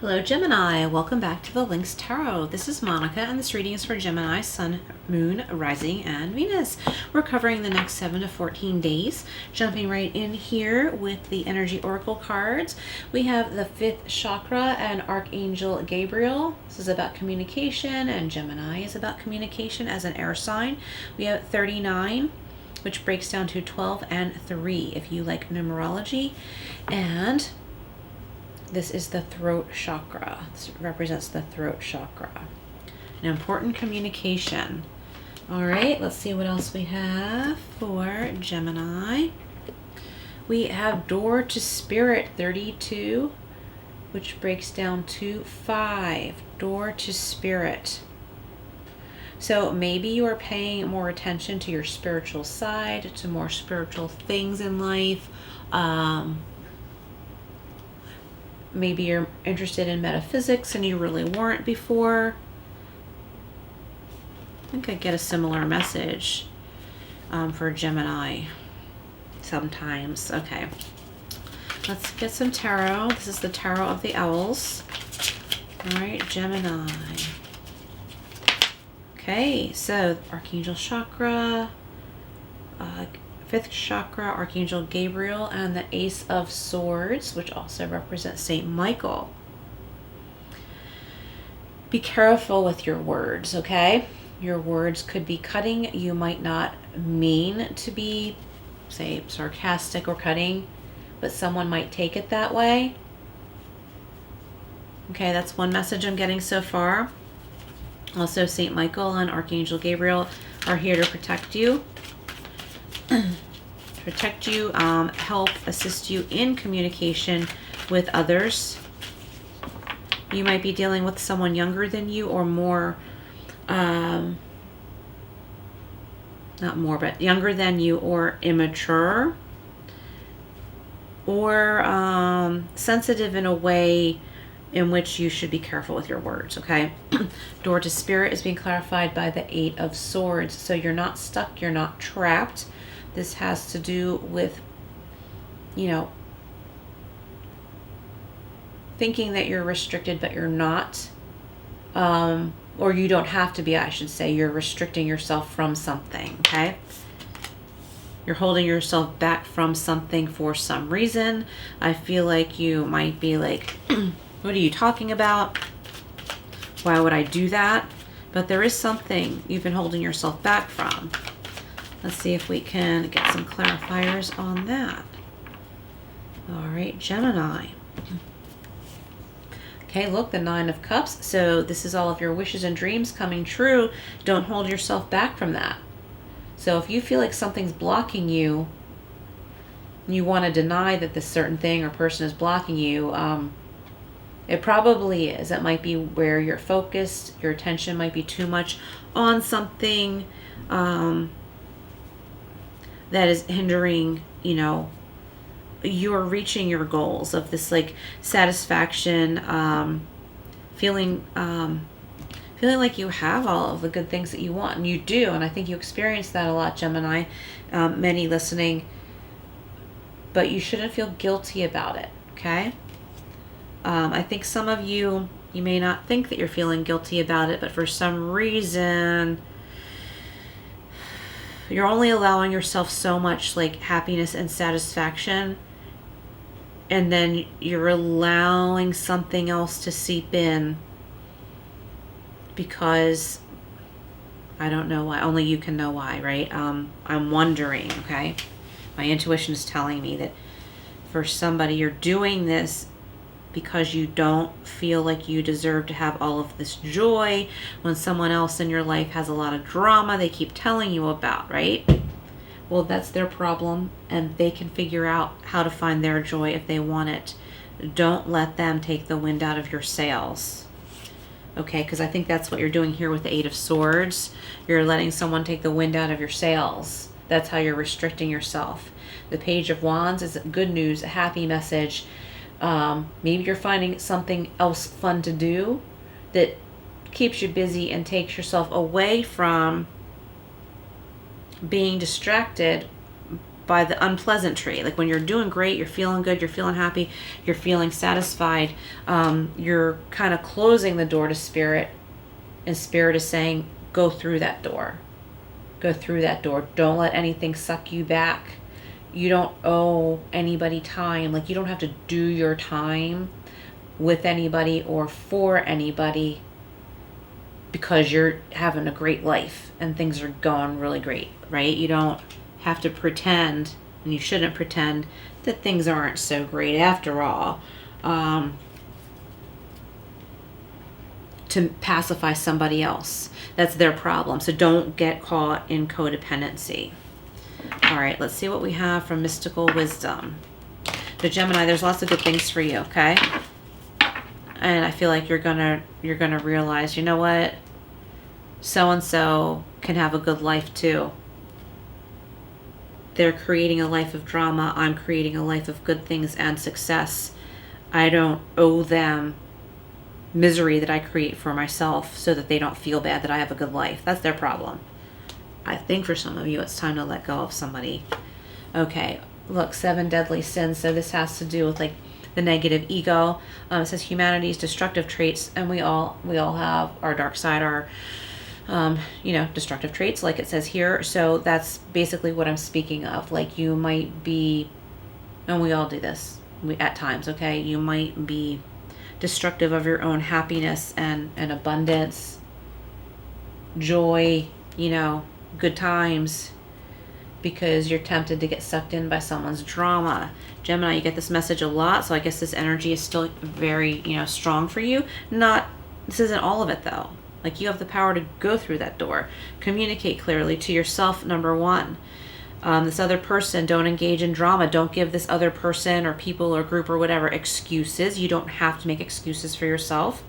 Hello Gemini, welcome back to the Lynx Tarot. This is Monica and this reading is for Gemini, Sun, Moon, Rising, and Venus. We're covering the next 7 to 14 days. Jumping right in here with the Energy Oracle cards. We have the 5th chakra and Archangel Gabriel. This is about communication, and Gemini is about communication as an air sign. We have 39, which breaks down to 12 and 3 if you like numerology. And this is the throat chakra. This represents the throat chakra. An important communication. All right, let's see what else we have for Gemini. We have Door to Spirit 32, which breaks down to 5. Door to Spirit. So maybe you are paying more attention to your spiritual side, to more spiritual things in life. Maybe you're interested in metaphysics and you really weren't before. I think I get a similar message for Gemini sometimes. Okay, let's get some tarot. This is the Tarot of the Owls. All right, Gemini. Okay, so Archangel Chakra, 5th chakra, Archangel Gabriel, and the Ace of Swords, which also represents Saint Michael. Be careful with your words, okay? Your words could be cutting. You might not mean to be, say, sarcastic or cutting, but someone might take it that way. Okay, that's one message I'm getting so far. Also, Saint Michael and Archangel Gabriel are here to protect you. Help assist you in communication with others. You might be dealing with someone younger than you or more, not more, but younger than you or immature or sensitive in a way in which you should be careful with your words, okay? Door to Spirit is being clarified by the 8 of Swords. So you're not stuck, you're not trapped. This has to do with, you know, thinking that you're restricted, but you're not. Or you don't have to be, I should say. You're restricting yourself from something, okay? You're holding yourself back from something for some reason. I feel like you might be like, what are you talking about? Why would I do that? But there is something you've been holding yourself back from. Let's see if we can get some clarifiers on that. All right, Gemini. Okay, look, the 9 of Cups. So this is all of your wishes and dreams coming true. Don't hold yourself back from that. So if you feel like something's blocking you, you want to deny that this certain thing or person is blocking you, it probably is. It might be where you're focused. Your attention might be too much on something that is hindering, you know, you're reaching your goals of this like satisfaction, feeling like you have all of the good things that you want, and you do. And I think you experience that a lot, Gemini, many listening, but you shouldn't feel guilty about it, okay? I think some of you may not think that you're feeling guilty about it, but for some reason, you're only allowing yourself so much like happiness and satisfaction, and then you're allowing something else to seep in because I don't know why. Only you can know why, right? I'm wondering, okay? My intuition is telling me that for somebody, you're doing this because you don't feel like you deserve to have all of this joy when someone else in your life has a lot of drama they keep telling you about, right? Well, that's their problem, and they can figure out how to find their joy if they want it. Don't let them take the wind out of your sails, okay? Because I think that's what you're doing here with the 8 of Swords. You're letting someone take the wind out of your sails. That's how you're restricting yourself. The Page of Wands is good news, a happy message. Maybe you're finding something else fun to do that keeps you busy and takes yourself away from being distracted by the unpleasantry. Like when you're doing great, you're feeling good, you're feeling happy, you're feeling satisfied, you're kind of closing the door to spirit, and spirit is saying, go through that door. Go through that door. Don't let anything suck you back. You don't owe anybody time. Like you don't have to do your time with anybody or for anybody because you're having a great life and things are going really great, right? You don't have to pretend, and you shouldn't pretend, that things aren't so great after all, to pacify somebody else. That's their problem. So don't get caught in codependency. All right, let's see what we have from Mystical Wisdom. So Gemini, there's lots of good things for you, okay? And I feel like you're gonna realize, you know what? So-and-so can have a good life too. They're creating a life of drama. I'm creating a life of good things and success. I don't owe them misery that I create for myself so that they don't feel bad that I have a good life. That's their problem. I think for some of you, it's time to let go of somebody. Okay, look, 7 deadly sins. So this has to do with like the negative ego. It says humanity's destructive traits, and we all have our dark side, our destructive traits, like it says here. So that's basically what I'm speaking of. Like you might be, and we all do this at times, okay? You might be destructive of your own happiness and abundance, joy, good times, because you're tempted to get sucked in by someone's drama. Gemini, you get this message a lot, so I guess this energy is still very, strong for you. This isn't all of it though. Like you have the power to go through that door. Communicate clearly to yourself, number one. This other person, don't engage in drama. Don't give this other person or people or group or whatever excuses. You don't have to make excuses for yourself.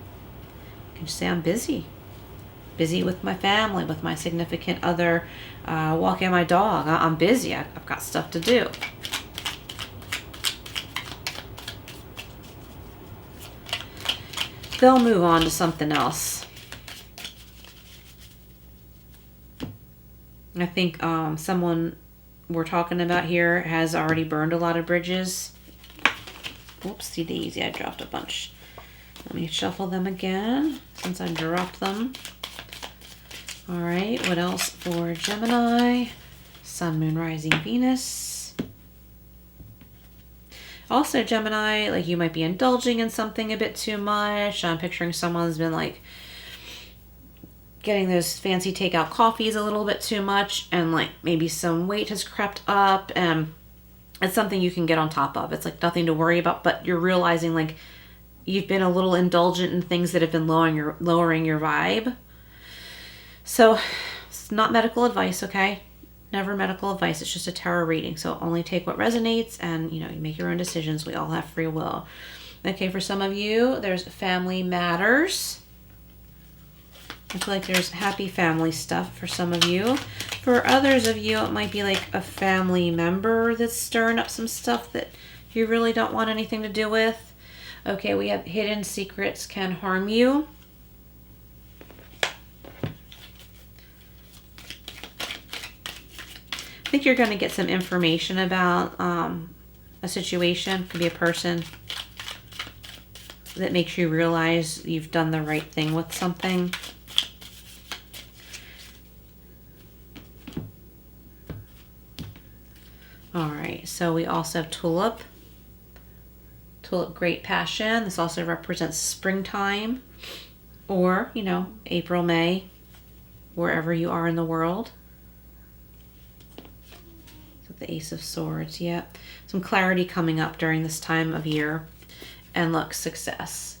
You can just say, I'm busy. Busy with my family, with my significant other, walking my dog. I'm busy. I've got stuff to do. They'll move on to something else. I think someone we're talking about here has already burned a lot of bridges. Whoopsie daisy, I dropped a bunch. Let me shuffle them again since I dropped them. All right, what else for Gemini? Sun, Moon, Rising, Venus. Also, Gemini, like you might be indulging in something a bit too much. I'm picturing someone's been like getting those fancy takeout coffees a little bit too much, and like maybe some weight has crept up, and it's something you can get on top of. It's like nothing to worry about, but you're realizing like you've been a little indulgent in things that have been lowering your vibe. So it's not medical advice, okay? Never medical advice. It's just a tarot reading. So only take what resonates, and you make your own decisions. We all have free will. Okay, for some of you, there's family matters. I feel like there's happy family stuff for some of you. For others of you, it might be like a family member that's stirring up some stuff that you really don't want anything to do with. Okay, we have hidden secrets can harm you. I think you're going to get some information about a situation. Could be a person that makes you realize you've done the right thing with something. All right, so we also have Tulip. Tulip, great passion. This also represents springtime or, April, May, wherever you are in the world. So the Ace of Swords, yeah. Some clarity coming up during this time of year. And look, success.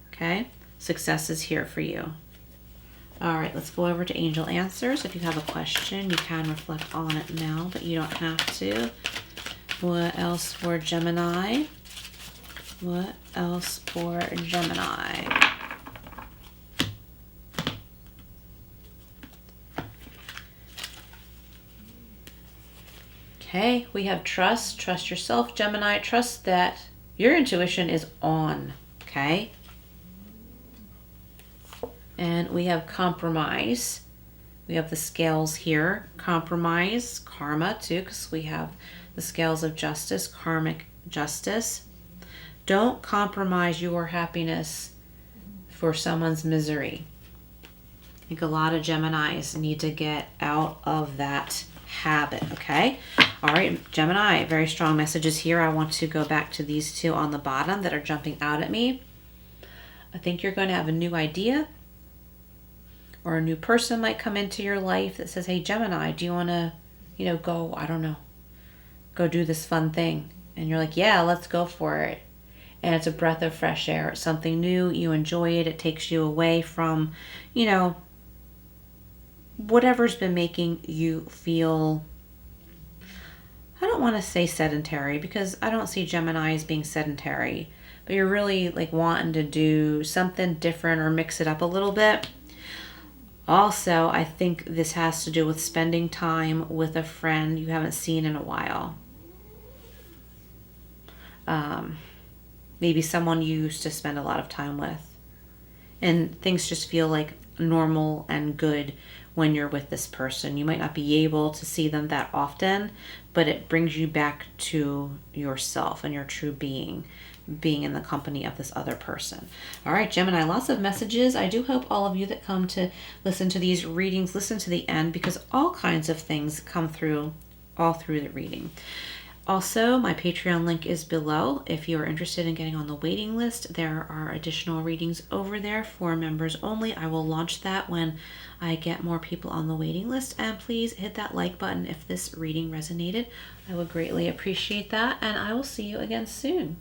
Okay, success is here for you. All right, let's go over to Angel Answers. If you have a question, you can reflect on it now, but you don't have to. What else for Gemini? What else for Gemini? Okay, we have trust. Trust yourself, Gemini. Trust that your intuition is on, okay? And we have compromise. We have the scales here, compromise, karma too, because we have the scales of justice, karmic justice. Don't compromise your happiness for someone's misery. I think a lot of Geminis need to get out of that habit, okay? All right, Gemini, very strong messages here. I want to go back to these two on the bottom that are jumping out at me. I think you're going to have a new idea, or a new person might come into your life that says, hey, Gemini, do you want to, go, I don't know, go do this fun thing? And you're like, yeah, let's go for it. And it's a breath of fresh air. It's something new. You enjoy it. It takes you away from, whatever's been making you feel, I don't want to say sedentary, because I don't see Gemini as being sedentary, but you're really like wanting to do something different or mix it up a little bit. Also, I think this has to do with spending time with a friend you haven't seen in a while. Maybe someone you used to spend a lot of time with. And things just feel like normal and good when you're with this person. You might not be able to see them that often, but it brings you back to yourself and your true being in the company of this other person. All right, Gemini, lots of messages. I do hope all of you that come to listen to these readings listen to the end, because all kinds of things come through all through the reading. Also, my Patreon link is below. If you are interested in getting on the waiting list, there are additional readings over there for members only. I will launch that when I get more people on the waiting list. And please hit that like button if this reading resonated. I would greatly appreciate that. And I will see you again soon.